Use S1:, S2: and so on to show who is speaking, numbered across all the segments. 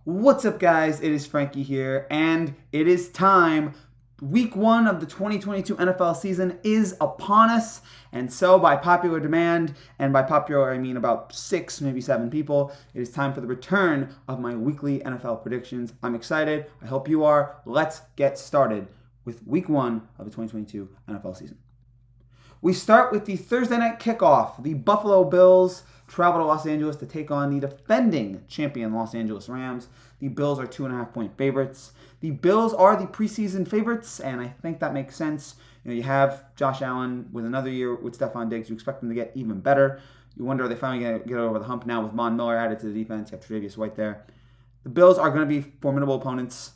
S1: What's up, guys? It is Frankie here, and it is time. Week 1 of the 2022 NFL season is upon us, and so by popular demand, and by popular I mean about 6, maybe 7 people, it is time for the return of my weekly NFL predictions. I'm excited. I hope you are. Let's get started with Week 1 of the 2022 NFL season. We start with the Thursday night kickoff. The Buffalo Bills travel to Los Angeles to take on the defending champion Los Angeles Rams. The Bills are 2.5-point favorites. The Bills are the preseason favorites, and I think that makes sense. You have Josh Allen with another year with Stephon Diggs. You expect them to get even better. You wonder, are they finally going to get over the hump now with Von Miller added to the defense? You have Tre'Davious White there. The Bills are going to be formidable opponents.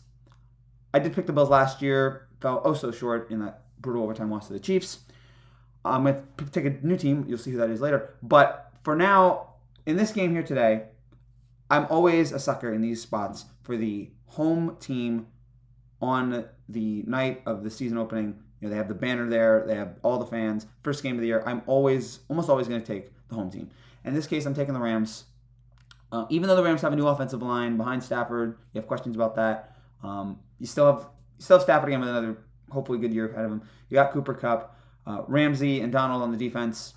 S1: I did pick the Bills last year. Fell oh so short in that brutal overtime loss to the Chiefs. I'm going to take a new team. You'll see who that is later. But for now, in this game here today, I'm always a sucker in these spots for the home team on the night of the season opening. They have the banner there. They have all the fans. First game of the year. I'm almost always going to take the home team. In this case, I'm taking the Rams. Even though the Rams have a new offensive line behind Stafford, you have questions about that. You still have Stafford again with another hopefully good year ahead of him. You got Cooper Kupp. Ramsey and Donald on the defense.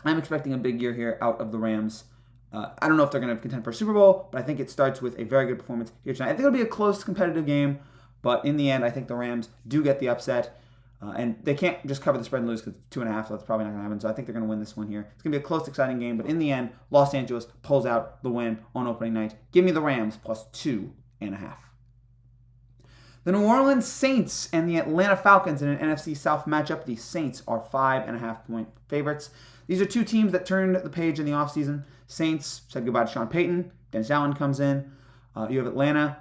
S1: I'm expecting a big year here out of the Rams. I don't know if they're going to contend for a Super Bowl, but I think it starts with a very good performance here tonight. I think it'll be a close, competitive game, but in the end, I think the Rams do get the upset. And they can't just cover the spread and lose because it's 2.5, so that's probably not going to happen. So I think they're going to win this one here. It's going to be a close, exciting game, but in the end, Los Angeles pulls out the win on opening night. Give me the Rams plus 2.5. The New Orleans Saints and the Atlanta Falcons in an NFC South matchup. The Saints are 5.5-point favorites. These are two teams that turned the page in the offseason. Saints said goodbye to Sean Payton. Dennis Allen comes in. You have Atlanta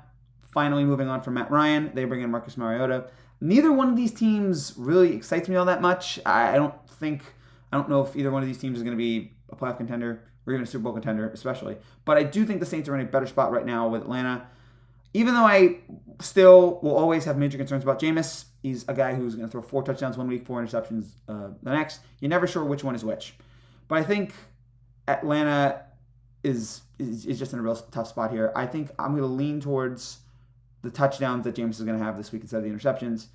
S1: finally moving on from Matt Ryan. They bring in Marcus Mariota. Neither one of these teams really excites me all that much. I don't know if either one of these teams is going to be a playoff contender or even a Super Bowl contender, especially. But I do think the Saints are in a better spot right now with Atlanta. Even though I still will always have major concerns about Jameis, he's a guy who's going to throw 4 touchdowns one week, 4 interceptions the next. You're never sure which one is which. But I think Atlanta is just in a real tough spot here. I think I'm going to lean towards the touchdowns that Jameis is going to have this week instead of the interceptions.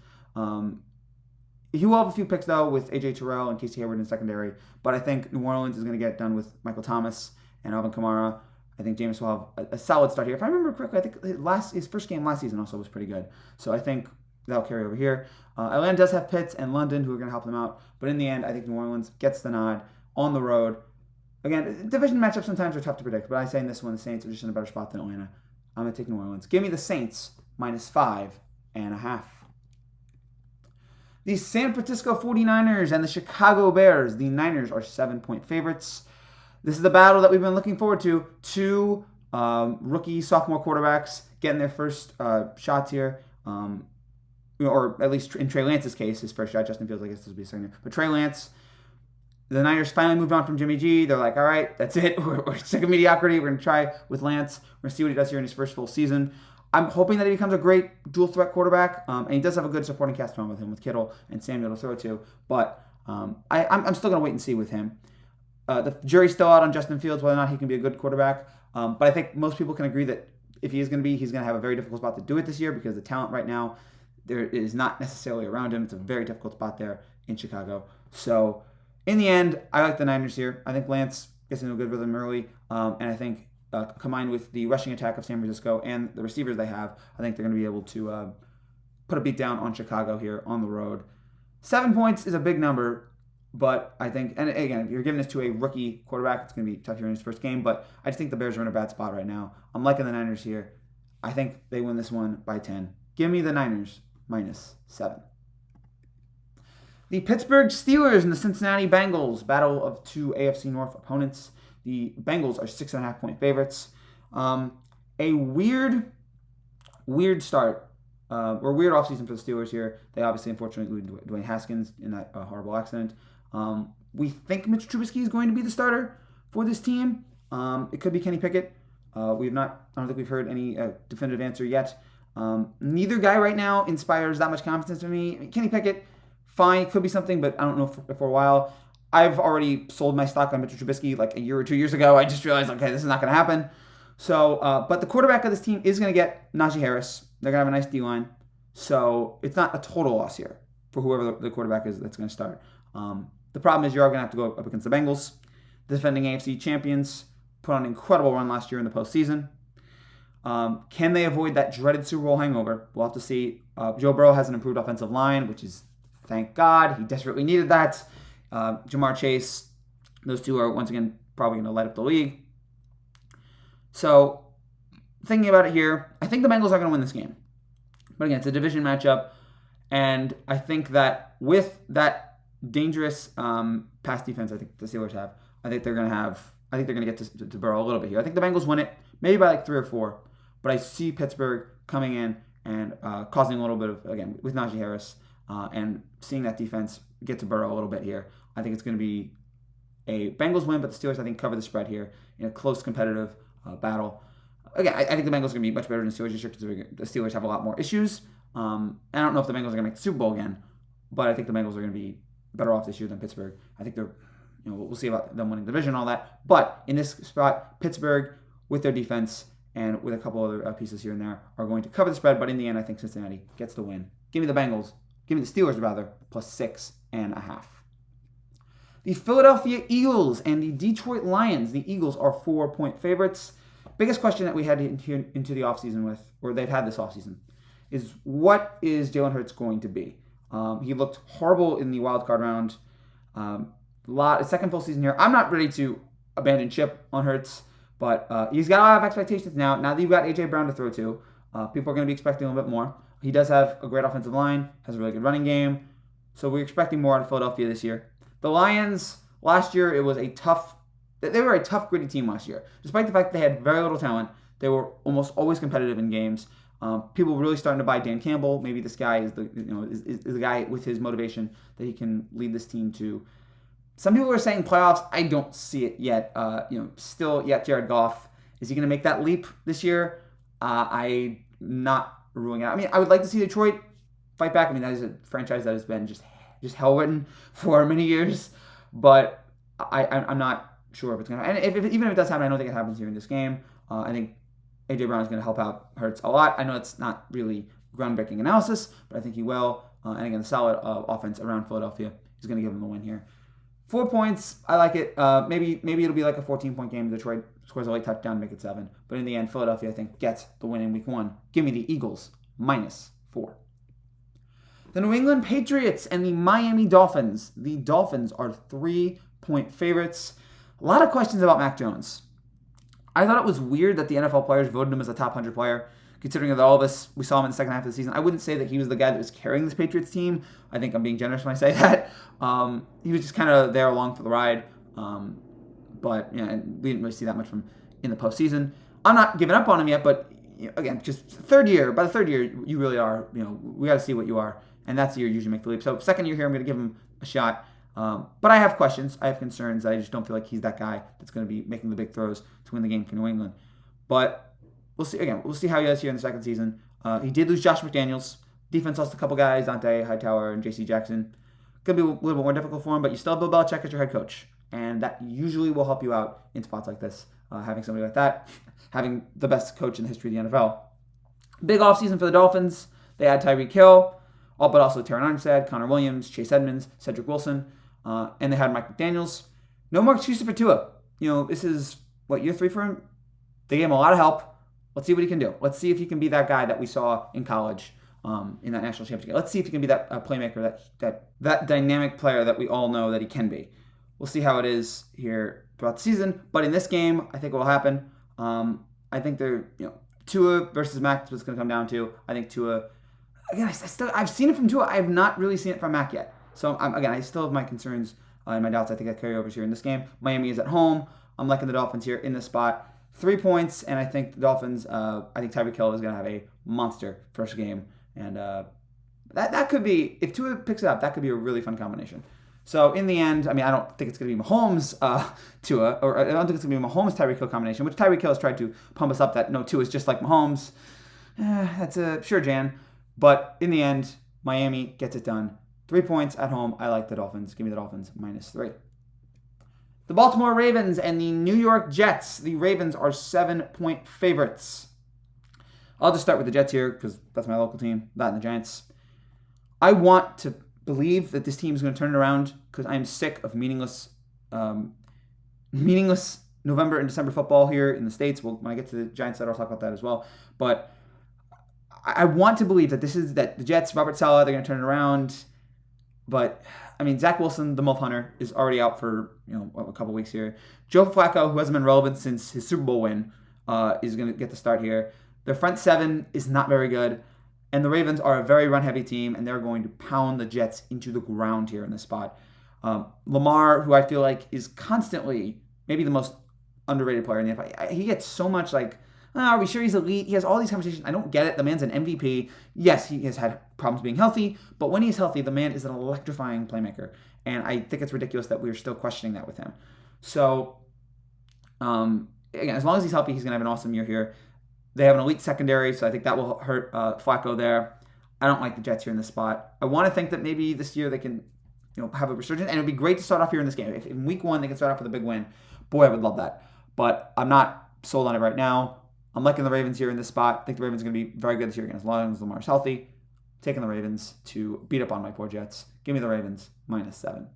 S1: He will have a few picks, though, with A.J. Terrell and Casey Hayward in secondary. But I think New Orleans is going to get it done with Michael Thomas and Alvin Kamara. I think Jameis will have a solid start here. If I remember correctly, I think his first game last season also was pretty good. So I think that'll carry over here. Atlanta does have Pitts and London who are going to help them out. But in the end, I think New Orleans gets the nod on the road. Again, division matchups sometimes are tough to predict. But I say in this one, the Saints are just in a better spot than Atlanta. I'm going to take New Orleans. Give me the Saints minus 5.5. The San Francisco 49ers and the Chicago Bears. The Niners are 7-point favorites. This is the battle that we've been looking forward to. Two rookie sophomore quarterbacks getting their first shots here. Or at least in Trey Lance's case, his first shot. Justin Fields, I guess this will be a second. But Trey Lance, the Niners finally moved on from Jimmy G. They're like, all right, that's it. We're sick of mediocrity. We're going to try with Lance. We're going to see what he does here in his first full season. I'm hoping that he becomes a great dual-threat quarterback. And he does have a good supporting cast around with him, with Kittle and Samuel to throw to. But I'm still going to wait and see with him. The jury's still out on Justin Fields, whether or not he can be a good quarterback. But I think most people can agree that if he is going to be, he's going to have a very difficult spot to do it this year because the talent right now there is not necessarily around him. It's a very difficult spot there in Chicago. So in the end, I like the Niners here. I think Lance gets into a good rhythm early. And I think combined with the rushing attack of San Francisco and the receivers they have, I think they're going to be able to put a beat down on Chicago here on the road. 7 points is a big number. But I think, and again, if you're giving this to a rookie quarterback, it's going to be tough here in his first game. But I just think the Bears are in a bad spot right now. I'm liking the Niners here. I think they win this one by 10. Give me the Niners minus 7. The Pittsburgh Steelers and the Cincinnati Bengals, battle of two AFC North opponents. The Bengals are 6.5-point favorites. A weird start. Or weird offseason for the Steelers here. They obviously, unfortunately, lose Dwayne Haskins in that horrible accident. We think Mitch Trubisky is going to be the starter for this team. It could be Kenny Pickett. I don't think we've heard any definitive answer yet. Neither guy right now inspires that much confidence in me. Kenny Pickett, fine, could be something, but I don't know for a while. I've already sold my stock on Mitchell Trubisky like a year or 2 years ago. I just realized, okay, this is not going to happen. So, but the quarterback of this team is going to get Najee Harris. They're going to have a nice D-line. So it's not a total loss here for whoever the quarterback is that's going to start. The problem is you are going to have to go up against the Bengals. The defending AFC champions put on an incredible run last year in the postseason. Can they avoid that dreaded Super Bowl hangover? We'll have to see. Joe Burrow has an improved offensive line, which is, thank God, he desperately needed that. Jamar Chase, those two are once again probably going to light up the league. So, thinking about it here, I think the Bengals are going to win this game. But again, it's a division matchup, and I think that with that dangerous pass defense, I think the Steelers have, I think they're going to get to Burrow a little bit here. I think the Bengals win it, maybe by like 3 or 4. But I see Pittsburgh coming in and causing a little bit of, again, with Najee Harris, and seeing that defense get to Burrow a little bit here. I think it's going to be a Bengals win, but the Steelers, I think, cover the spread here in a close competitive battle. Again, I think the Bengals are going to be much better than the Steelers, just because the Steelers have a lot more issues. I don't know if the Bengals are going to make the Super Bowl again, but I think the Bengals are going to be better off this year than Pittsburgh. I think they're, we'll see about them winning the division and all that. But in this spot, Pittsburgh, with their defense and with a couple other pieces here and there, are going to cover the spread. But in the end, I think Cincinnati gets the win. Give me the Bengals. Give me the Steelers, rather, plus 6.5. The Philadelphia Eagles and the Detroit Lions. The Eagles are 4-point favorites. Biggest question that we had into the offseason with, or they've had this offseason, is what is Jalen Hurts going to be? He looked horrible in the wild card round. Second full season here. I'm not ready to abandon ship on Hurts, but he's got a lot of expectations now. Now that you've got A.J. Brown to throw to, people are going to be expecting a little bit more. He does have a great offensive line, has a really good running game, so we're expecting more out of Philadelphia this year. The Lions, last year, they were a tough, gritty team last year. Despite the fact they had very little talent, they were almost always competitive in games. People were really starting to buy Dan Campbell. Maybe this guy is the guy with his motivation that he can lead this team to. Some people are saying playoffs. I don't see it yet. Still yet Jared Goff. Is he going to make that leap this year? I'm not ruling it out. I mean, I would like to see Detroit fight back. I mean, that is a franchise that has been just hell-ridden for many years. But I'm not sure if it's going to happen. And even if it does happen, I don't think it happens here in this game. I think A.J. Brown is going to help out Hurts a lot. I know it's not really groundbreaking analysis, but I think he will. And again, the solid offense around Philadelphia is going to give him the win here. 4 points, I like it. Maybe it'll be like a 14-point game. Detroit scores a late touchdown to make it 7. But in the end, Philadelphia, I think, gets the win in Week 1. Give me the Eagles, -4. The New England Patriots and the Miami Dolphins. The Dolphins are 3-point favorites. A lot of questions about Mac Jones. I thought it was weird that the NFL players voted him as a top 100 player, considering that all of us, we saw him in the second half of the season. I wouldn't say that he was the guy that was carrying this Patriots team. I think I'm being generous when I say that. He was just kind of there along for the ride. But and we didn't really see that much from in the postseason. I'm not giving up on him yet, but again, just third year. By the third year, you really are. We got to see what you are, and that's the year you usually make the leap. So second year here, I'm going to give him a shot. But I have questions. I have concerns. I just don't feel like he's that guy that's going to be making the big throws to win the game for New England. But we'll see. Again, we'll see how he does here in the second season. He did lose Josh McDaniels. Defense lost a couple guys, Dante Hightower and J.C. Jackson. Going to be a little bit more difficult for him, but you still have Bill Belichick as your head coach. And that usually will help you out in spots like this. Having somebody like that, having the best coach in the history of the NFL. Big offseason for the Dolphins. They had Tyreek Hill, but also Terron Armstead, Connor Williams, Chase Edmonds, Cedric Wilson. And they had Mike McDaniels. No more excuses for Tua. This is, year 3 for him? They gave him a lot of help. Let's see what he can do. Let's see if he can be that guy that we saw in college in that national championship. Let's see if he can be that playmaker, that dynamic player that we all know that he can be. We'll see how it is here throughout the season. But in this game, I think it will happen. I think Tua versus Mac is what's going to come down to. I think Tua, again, I've seen it from Tua. I have not really seen it from Mac yet. So, I still have my concerns and my doubts. I think that carry over here in this game. Miami is at home. I'm liking the Dolphins here in this spot. 3 points, and I think the Dolphins, I think Tyreek Hill is going to have a monster first game. And that could be, if Tua picks it up, that could be a really fun combination. So, in the end, I don't think it's going to be Mahomes Tua, or I don't think it's going to be Mahomes Tyreek Hill combination, which Tyreek Hill has tried to pump us up that, no, Tua is just like Mahomes. That's sure, Jan. But in the end, Miami gets it done. 3 points at home. I like the Dolphins. Give me the Dolphins -3. The Baltimore Ravens and the New York Jets. The Ravens are 7-point favorites. I'll just start with the Jets here because that's my local team, that and the Giants. I want to believe that this team is going to turn it around because I am sick of meaningless November and December football here in the States. Well, when I get to the Giants, I'll talk about that as well. But I want to believe that that the Jets, Robert Saleh, they're going to turn it around. But I mean, Zach Wilson, the MILF Hunter, is already out for a couple weeks here. Joe Flacco, who hasn't been relevant since his Super Bowl win, is going to get the start here. Their front seven is not very good, and the Ravens are a very run-heavy team, and they're going to pound the Jets into the ground here in this spot. Lamar, who I feel like is constantly maybe the most underrated player in the NFL. He gets so much are we sure he's elite? He has all these conversations. I don't get it. The man's an MVP. Yes, he has had problems being healthy, but when he's healthy, the man is an electrifying playmaker. And I think it's ridiculous that we're still questioning that with him. So, again, as long as he's healthy, he's going to have an awesome year here. They have an elite secondary, so I think that will hurt Flacco there. I don't like the Jets here in this spot. I want to think that maybe this year they can have a resurgence, and it would be great to start off here in this game. If in week one they can start off with a big win, boy, I would love that. But I'm not sold on it right now. I'm liking the Ravens here in this spot. I think the Ravens are going to be very good this year again as long as Lamar's healthy. Taking the Ravens to beat up on my poor Jets. Give me the Ravens -7.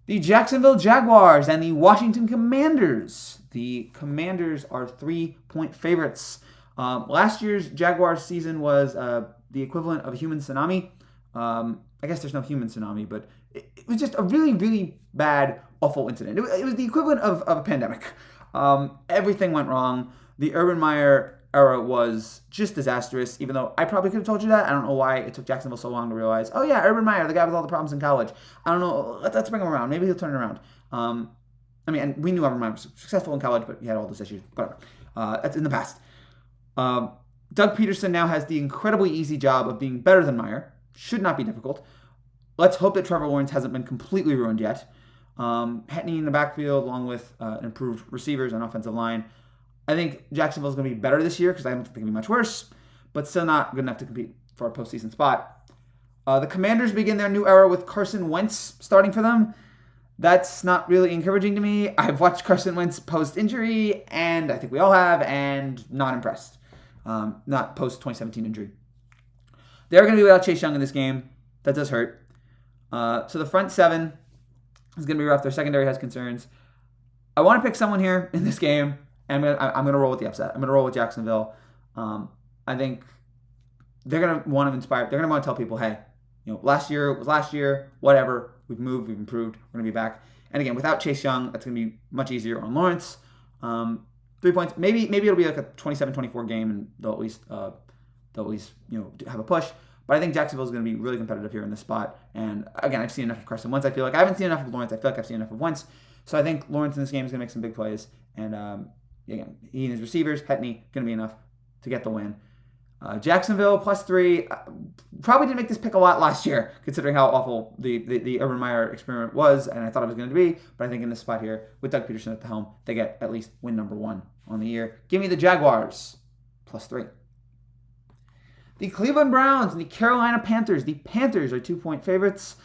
S1: The Jacksonville Jaguars and the Washington Commanders. The Commanders are 3-point favorites. Last year's Jaguars season was the equivalent of a human tsunami. I guess there's no human tsunami, but it was just a really, really bad, awful incident. It was the equivalent of a pandemic. Everything went wrong. The Urban Meyer era was just disastrous, even though I probably could have told you that. I don't know why it took Jacksonville so long to realize, oh yeah, Urban Meyer, the guy with all the problems in college. I don't know. Let's bring him around. Maybe he'll turn it around. And we knew Urban Meyer was successful in college, but he had all those issues. Whatever. That's in the past. Doug Peterson now has the incredibly easy job of being better than Meyer. Should not be difficult. Let's hope that Trevor Lawrence hasn't been completely ruined yet. Hetney in the backfield, along with improved receivers and offensive line. I think Jacksonville is going to be better this year because I don't think it'll be much worse, but still not good enough to compete for a postseason spot. The Commanders begin their new era with Carson Wentz starting for them. That's not really encouraging to me. I've watched Carson Wentz post-injury, and I think we all have, and not impressed. Not post-2017 injury. They're going to be without Chase Young in this game. That does hurt. So the front seven is going to be rough. Their secondary has concerns. I want to pick someone here in this game. And I'm gonna roll with the upset. I'm gonna roll with Jacksonville. I think they're gonna want to inspire. They're gonna want to tell people, hey, last year was last year. Whatever. We've moved. We've improved. We're gonna be back. And again, without Chase Young, that's gonna be much easier on Lawrence. 3 points. Maybe it'll be like a 27-24 game, and they'll at least have a push. But I think Jacksonville is going to be really competitive here in this spot. And again, I've seen enough of Carson Wentz. I feel like I haven't seen enough of Lawrence. I feel like I've seen enough of Wentz. So I think Lawrence in this game is going to make some big plays. And again, he and his receivers, Hetney, going to be enough to get the win. Jacksonville +3. Probably didn't make this pick a lot last year, considering how awful the Urban Meyer experiment was, and I thought it was going to be. But I think in this spot here, with Doug Peterson at the helm, they get at least win number 1 on the year. Give me the Jaguars +3. The Cleveland Browns and the Carolina Panthers. The Panthers are 2-point favorites.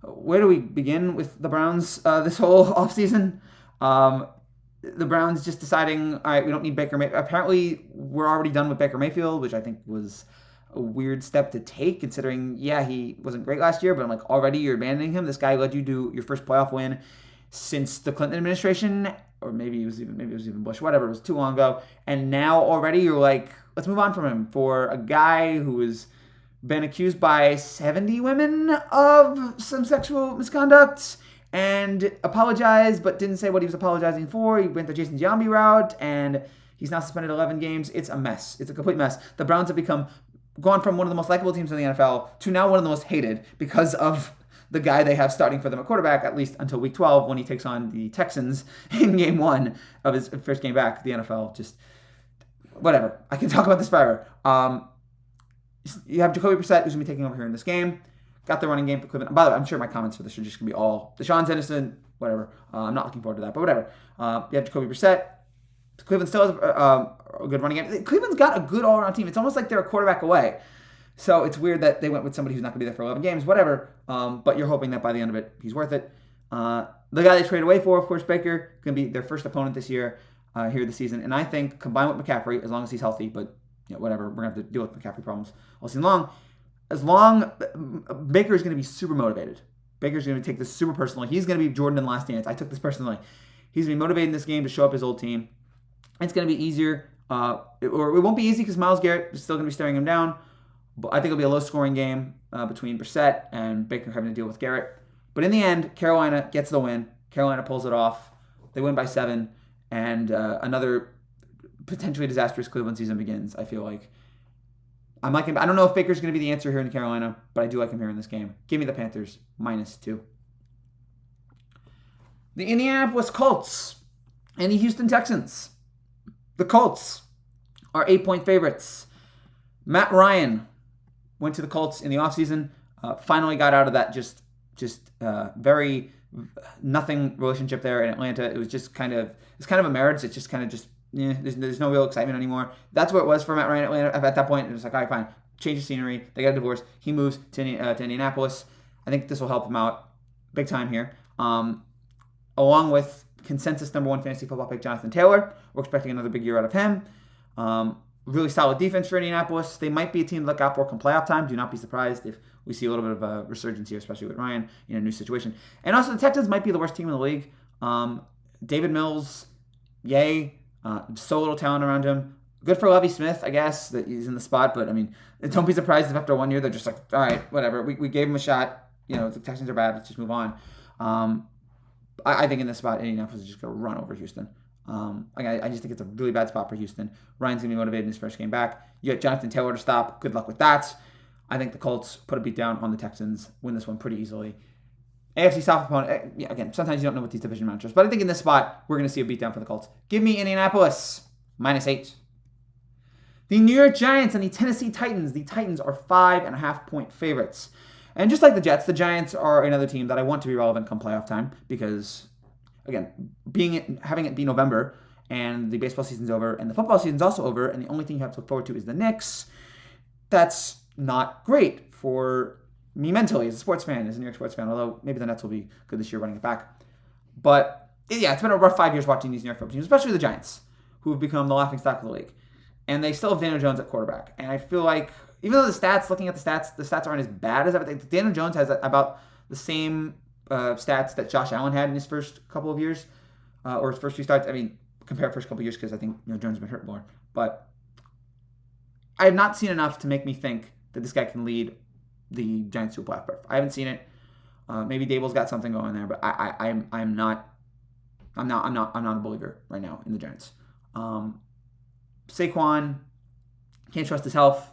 S1: Where do we begin with the Browns this whole offseason? The Browns just deciding, all right, we don't need Baker Mayfield. Apparently, we're already done with Baker Mayfield, which I think was a weird step to take, considering, yeah, he wasn't great last year, but I'm like, already you're abandoning him. This guy led you to your first playoff win since the Clinton administration, or maybe it was even Bush, whatever. It was too long ago, and now already you're like, let's move on from him for a guy who has been accused by 70 women of some sexual misconduct and apologized, but didn't say what he was apologizing for. He went the Jason Giambi route, and he's now suspended 11 games. It's a mess. It's a complete mess. The Browns have gone from one of the most likable teams in the NFL to now one of the most hated because of the guy they have starting for them at quarterback, at least until week 12 when he takes on the Texans in game 1 of his first game back. The NFL just, whatever. I can talk about this forever. You have Jacoby Brissett, who's going to be taking over here in this game. Got the running game for Cleveland. By the way, I'm sure my comments for this are just going to be all Deshaun's innocent, whatever. I'm not looking forward to that, but whatever. You have Jacoby Brissett. Cleveland still has a good running game. Cleveland's got a good all-around team. It's almost like they're a quarterback away. So it's weird that they went with somebody who's not going to be there for 11 games, whatever. But you're hoping that by the end of it, he's worth it. The The guy they traded away for, of course, Baker, going to be their first opponent this year, here this season. And I think combined with McCaffrey, as long as he's healthy, but whatever, we're going to have to deal with McCaffrey problems all season long. Baker is going to be super motivated. Baker's going to take this super personally. He's going to be Jordan in the Last Dance. I took this personally. He's going to be motivated in this game to show up his old team. It's going to be easier, or it won't be easy because Myles Garrett is still going to be staring him down. But I think it'll be a low-scoring game between Brissett and Baker having to deal with Garrett. But in the end, Carolina gets the win. Carolina pulls it off. They win by 7, and another potentially disastrous Cleveland season begins, I feel like. I don't know if Baker's going to be the answer here in Carolina, but I do like him here in this game. Give me the Panthers, -2. The Indianapolis Colts and the Houston Texans. The Colts are 8-point favorites. Matt Ryan went to the Colts in the offseason, finally got out of that just very nothing relationship there in Atlanta. It was just kind of a marriage. It's just there's no real excitement anymore. That's what it was for Matt Ryan in Atlanta. At that point, it was like, all right, fine, change the scenery. They got a divorce. He moves to Indianapolis. I think this will help him out big time here. Along with consensus number 1 fantasy football pick Jonathan Taylor. We're expecting another big year out of him. Really solid defense for Indianapolis. They might be a team to look out for come playoff time. Do not be surprised if we see a little bit of a resurgence here, especially with Ryan in a new situation. And also the Texans might be the worst team in the league. David Mills, yay. So little talent around him. Good for Lovie Smith, I guess, that he's in the spot. But, I mean, don't be surprised if after 1 year they're just like, all right, whatever. We gave him a shot. The Texans are bad. Let's just move on. I think in this spot, Indianapolis is just going to run over Houston. I just think it's a really bad spot for Houston. Ryan's going to be motivated in his first game back. You got Jonathan Taylor to stop. Good luck with that. I think the Colts put a beat down on the Texans, win this one pretty easily. AFC South opponent, again, sometimes you don't know what these division matchups, but I think in this spot, we're going to see a beatdown for the Colts. Give me Indianapolis, -8. The New York Giants and the Tennessee Titans. The Titans are 5.5-point favorites. And just like the Jets, the Giants are another team that I want to be relevant come playoff time because, again, having it be November and the baseball season's over and the football season's also over, and the only thing you have to look forward to is the Knicks, that's not great for me mentally as a sports fan, as a New York sports fan, although maybe the Nets will be good this year running it back. But, yeah, it's been a rough 5 years watching these New York football teams, especially the Giants, who have become the laughingstock of the league. And they still have Daniel Jones at quarterback. And I feel like, even though looking at the stats aren't as bad as I would think. Daniel Jones has about the same stats that Josh Allen had in his first couple of years, or his first few starts. I mean, compare first couple of years because I think Jones has been hurt more. But I have not seen enough to make me think that this guy can lead the Giants to a playoff berth. I haven't seen it. Maybe Dable's got something going there, but I'm not a believer right now in the Giants. Saquon, can't trust his health,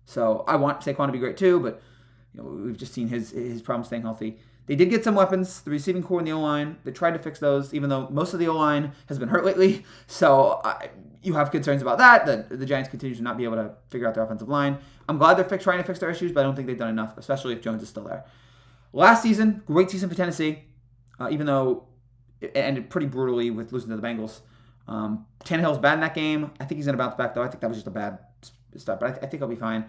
S1: so I want Saquon to be great too, but we've just seen his problems staying healthy. They did get some weapons, the receiving core and the O-line. They tried to fix those, even though most of the O-line has been hurt lately, so you have concerns about that the Giants continue to not be able to figure out their offensive line. I'm glad they're trying to fix their issues, but I don't think they've done enough, especially if Jones is still there. Last season, great season for Tennessee, even though it ended pretty brutally with losing to the Bengals. Tannehill's bad in that game. I think he's going to bounce back, though. I think that was just a bad start, but I think he'll be fine.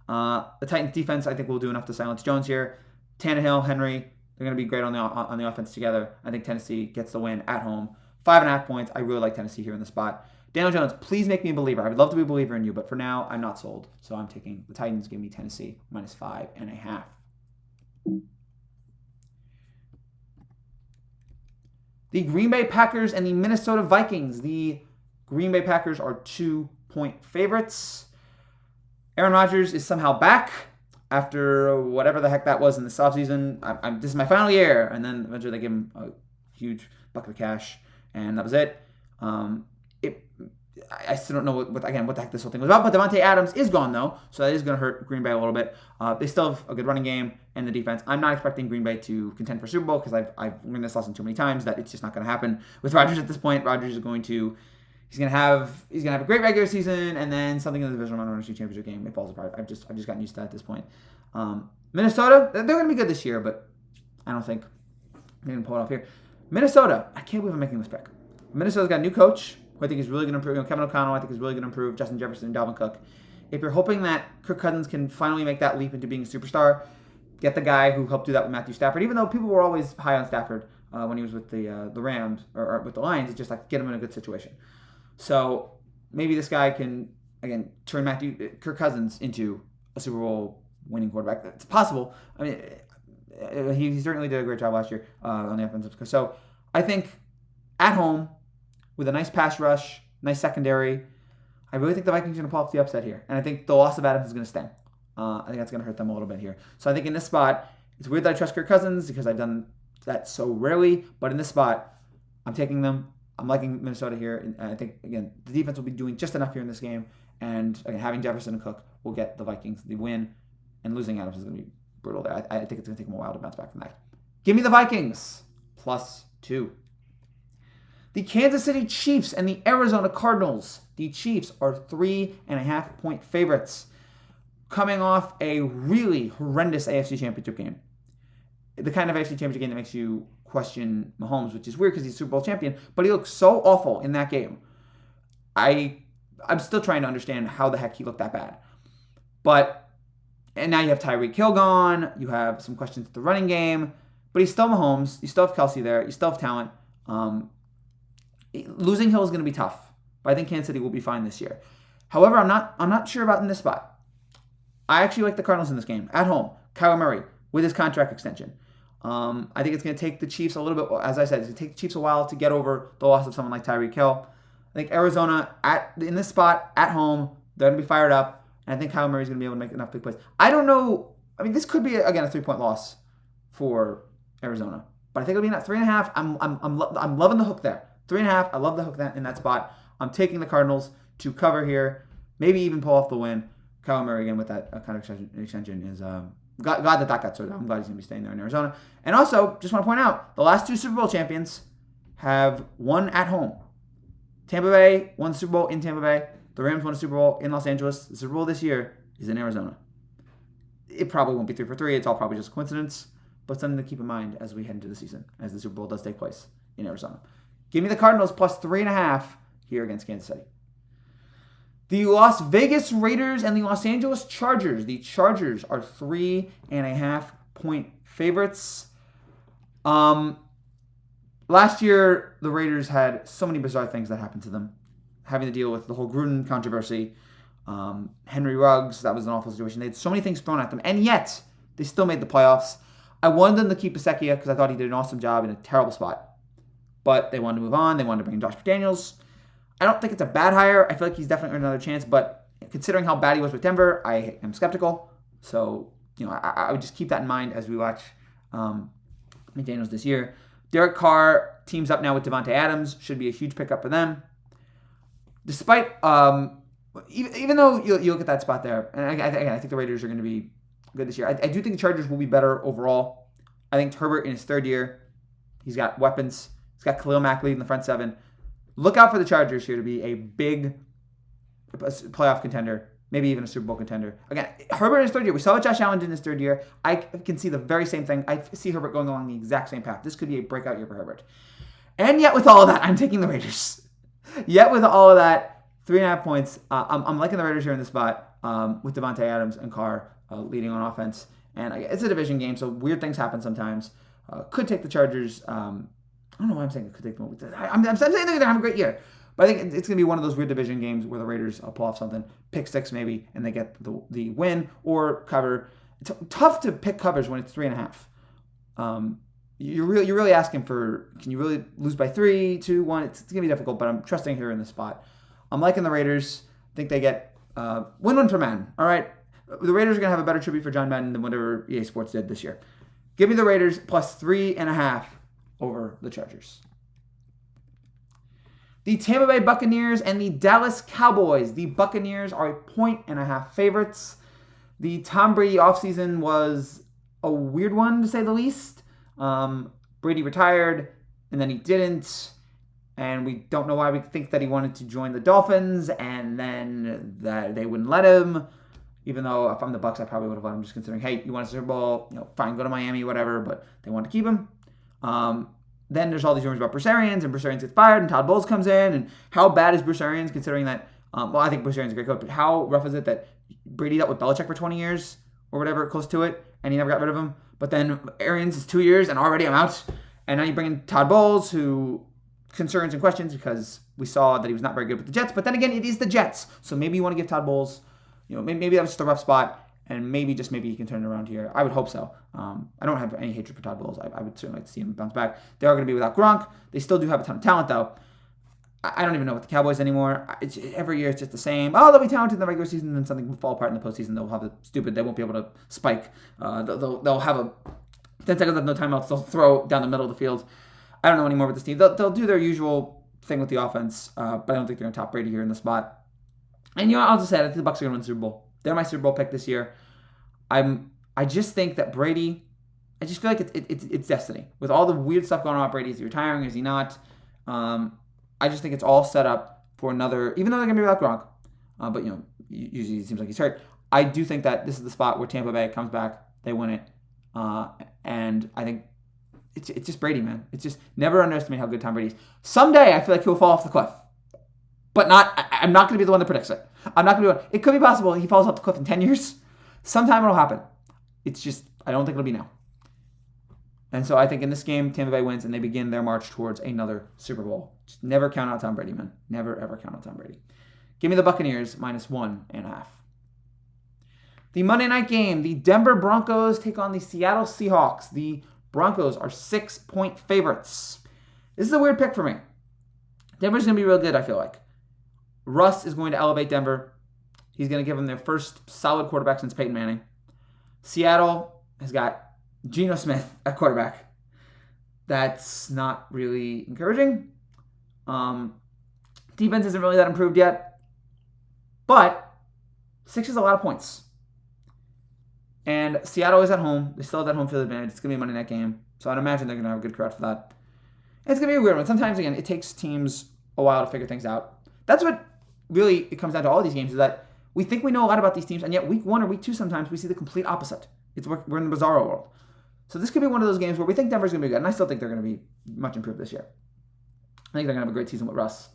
S1: The Titans' defense, I think, will do enough to silence Jones here. Tannehill, Henry, they're going to be great on the offense together. I think Tennessee gets the win at home. 5.5 points. I really like Tennessee here in the spot. Daniel Jones, please make me a believer. I would love to be a believer in you, but for now, I'm not sold. So I'm taking the Titans. Give me Tennessee -5.5. The Green Bay Packers and the Minnesota Vikings. The Green Bay Packers are 2-point favorites. Aaron Rodgers is somehow back after whatever the heck that was in this offseason. This is my final year. And then eventually they give him a huge bucket of cash. And that was it. I still don't know what the heck this whole thing was about. But Devontae Adams is gone, though. So that is going to hurt Green Bay a little bit. They still have a good running game and the defense. I'm not expecting Green Bay to contend for Super Bowl because I've learned this lesson too many times that it's just not going to happen with Rodgers at this point. Rodgers is going to have a great regular season and then something in the divisional round or championship game. It falls apart. I've just gotten used to that at this point. Minnesota, they're going to be good this year, but I don't think they're going to pull it off here. Minnesota, I can't believe I'm making this pick. Minnesota's got a new coach who I think is really going to improve. Kevin O'Connell, I think, is really going to improve. Justin Jefferson and Dalvin Cook. If you're hoping that Kirk Cousins can finally make that leap into being a superstar, get the guy who helped do that with Matthew Stafford. Even though people were always high on Stafford, when he was with the Rams or with the Lions. It's just like get him in a good situation. So maybe this guy can again turn Kirk Cousins into a Super Bowl winning quarterback. It's possible. I mean, he certainly did a great job last year on the offensive. So I think at home with a nice pass rush, nice secondary, I really think the Vikings are going to pull off the upset here. And I think the loss of Adams is going to sting. I think that's going to hurt them a little bit here. So I think in this spot, it's weird that I trust Kirk Cousins because I've done that so rarely. But in this spot, I'm taking them. I'm liking Minnesota here. And I think, again, the defense will be doing just enough here in this game. And again, having Jefferson and Cook will get the Vikings the win. And losing Adams is going to be brutal there. I think it's going to take them a while to bounce back from that. Give me the Vikings +2. The Kansas City Chiefs and the Arizona Cardinals. The Chiefs are 3.5-point favorites, coming off a really horrendous AFC Championship game. The kind of AFC Championship game that makes you question Mahomes, which is weird because he's Super Bowl champion, but he looked so awful in that game. I'm still trying to understand how the heck he looked that bad. And now you have Tyreek Hill gone. You have some questions at the running game, but he's still Mahomes. You still have Kelsey there. You still have talent. Losing Hill is going to be tough, but I think Kansas City will be fine this year. However, I'm not sure about in this spot. I actually like the Cardinals in this game at home. Kyler Murray with his contract extension. I think it's going to take the Chiefs a little bit. As I said, it's going to take the Chiefs a while to get over the loss of someone like Tyreek Hill. I think Arizona in this spot at home, they're going to be fired up, and I think Kyler Murray is going to be able to make enough big plays. I don't know. I mean, this could be again a 3-point loss for Arizona, but I think it'll be at 3.5. I'm loving the hook there. 3.5. I love the hook in that spot. I'm taking the Cardinals to cover here, maybe even pull off the win. Kyler Murray again with that kind of extension is glad that got sorted out. I'm glad he's going to be staying there in Arizona. And also, just want to point out, the last 2 Super Bowl champions have won at home. Tampa Bay won the Super Bowl in Tampa Bay. The Rams won a Super Bowl in Los Angeles. The Super Bowl this year is in Arizona. It probably won't be 3 for 3. It's all probably just coincidence, but something to keep in mind as we head into the season, as the Super Bowl does take place in Arizona. Give me the Cardinals +3.5 here against Kansas City. The Las Vegas Raiders and the Los Angeles Chargers. The Chargers are 3.5-point favorites. Last year, the Raiders had so many bizarre things that happened to them. Having to deal with the whole Gruden controversy. Henry Ruggs, that was an awful situation. They had so many things thrown at them, and yet they still made the playoffs. I wanted them to keep Bisaccia because I thought he did an awesome job in a terrible spot. But they wanted to move on. They wanted to bring in Josh McDaniels. I don't think it's a bad hire. I feel like he's definitely earned another chance. But considering how bad he was with Denver, I am skeptical. So, I would just keep that in mind as we watch McDaniels this year. Derek Carr teams up now with Devontae Adams. Should be a huge pickup for them. Despite, even though you look at that spot there, and I think the Raiders are going to be good this year. I do think the Chargers will be better overall. I think Herbert in his 3rd year, he's got weapons. He's got Khalil Mack leading the front 7. Look out for the Chargers here to be a big playoff contender, maybe even a Super Bowl contender. Again, Herbert in his 3rd year. We saw what Josh Allen did in his 3rd year. I can see the very same thing. I see Herbert going along the exact same path. This could be a breakout year for Herbert. And yet with all of that, I'm taking the Raiders. Yet with all of that, 3.5 points. I'm liking the Raiders here in this spot with Devontae Adams and Carr leading on offense. And it's a division game, so weird things happen sometimes. Could take the Chargers. I don't know why I'm saying it could take them. I'm saying they're going to have a great year. But I think it's going to be one of those weird division games where the Raiders pull off something, pick 6 maybe, and they get the win or cover. It's tough to pick covers when it's 3.5. You're really asking for, can you really lose by 3, 2, 1? It's going to be difficult, but I'm trusting here in this spot. I'm liking the Raiders. I think they get win-win for Madden. All right? The Raiders are going to have a better tribute for John Madden than whatever EA Sports did this year. Give me the Raiders +3.5 over the Chargers. The Tampa Bay Buccaneers and the Dallas Cowboys. The Buccaneers are 1.5 favorites. The Tom Brady offseason was a weird one, to say the least. Brady retired, and then he didn't. And we don't know why. We think that he wanted to join the Dolphins, and then that they wouldn't let him. Even though if I'm the Bucs, I probably would have let him, just considering, hey, you want a Super Bowl? Fine, go to Miami, whatever. But they wanted to keep him. Then there's all these rumors about Bruce Arians, and Bruce Arians gets fired, and Todd Bowles comes in, and how bad is Bruce Arians, considering that, I think Bruce Arians is a great coach, but how rough is it that Brady dealt with Belichick for 20 years, or whatever, close to it, and he never got rid of him, but then Arians is 2 years, and already I'm out, And now you bring in Todd Bowles, who concerns and questions because we saw that he was not very good with the Jets. But then again, it is the Jets. So maybe you want to give Todd Bowles, maybe that was just a rough spot. And maybe, just maybe, he can turn it around here. I would hope so. I don't have any hatred for Todd Bowles. I would certainly like to see him bounce back. They are going to be without Gronk. They still do have a ton of talent, though. I don't even know what the Cowboys anymore. Every year it's just the same. Oh, they'll be talented in the regular season, and then something will fall apart in the postseason. They'll have they won't be able to spike. They'll have 10 seconds of no timeouts. They'll throw down the middle of the field. I don't know anymore with this team. They'll do their usual thing with the offense, but I don't think they're going to top Brady here in the spot. And I'll just say I think the Bucs are going to win the Super Bowl. They're my Super Bowl pick this year. I just think that Brady, I just feel like it's destiny. With all the weird stuff going on with Brady, is he retiring? Is he not? I just think it's all set up for another, even though they're going to be without Gronk, but usually it seems like he's hurt. I do think that this is the spot where Tampa Bay comes back, they win it, and I think it's just Brady, man. It's just never underestimate how good Tom Brady is. Someday I feel like he'll fall off the cliff, but I'm not going to be the one that predicts it. I'm not going to be one. It could be possible he falls off the cliff in 10 years. Sometime it'll happen. It's just, I don't think it'll be now. And so I think in this game, Tampa Bay wins and they begin their march towards another Super Bowl. Just never count out Tom Brady, man. Never, ever count out Tom Brady. Give me the Buccaneers -1.5. The Monday night game, the Denver Broncos take on the Seattle Seahawks. The Broncos are 6-point favorites. This is a weird pick for me. Denver's going to be real good, I feel like. Russ is going to elevate Denver. He's going to give them their first solid quarterback since Peyton Manning. Seattle has got Geno Smith at quarterback. That's not really encouraging. Defense isn't really that improved yet. But 6 is a lot of points. And Seattle is at home. They still have that home field advantage. It's going to be a Monday night game. So I'd imagine they're going to have a good crowd for that. And it's going to be a weird one. Sometimes, again, it takes teams a while to figure things out. That's what really it comes down to all these games, is that we think we know a lot about these teams, and yet week 1 or week 2 sometimes we see the complete opposite. We're in the bizarro world. So this could be one of those games where we think Denver's going to be good, and I still think they're going to be much improved this year. I think they're going to have a great season with Russ,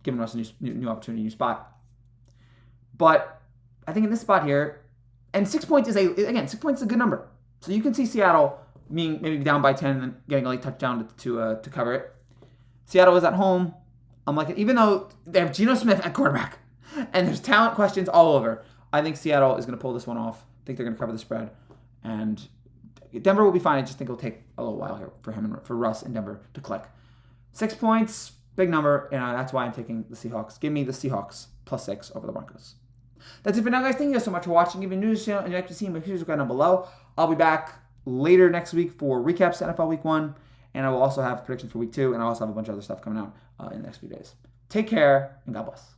S1: giving Russ a new opportunity, new spot. But I think in this spot here, and 6 points is 6 points is a good number. So you can see Seattle being maybe down by 10 and getting a late touchdown to cover it. Seattle is at home. I'm like, even though they have Geno Smith at quarterback, and there's talent questions all over, I think Seattle is going to pull this one off. I think they're going to cover the spread. And Denver will be fine. I just think it'll take a little while here for Russ and Denver to click. 6 points, big number, and that's why I'm taking the Seahawks. Give me the Seahawks +6 over the Broncos. That's it for now, guys. Thank you guys so much for watching. If you're new to the channel and you'd like to see me, please subscribe down below. I'll be back later next week for recaps to NFL Week 1, and I will also have predictions for Week 2, and I'll also have a bunch of other stuff coming out in the next few days. Take care, and God bless.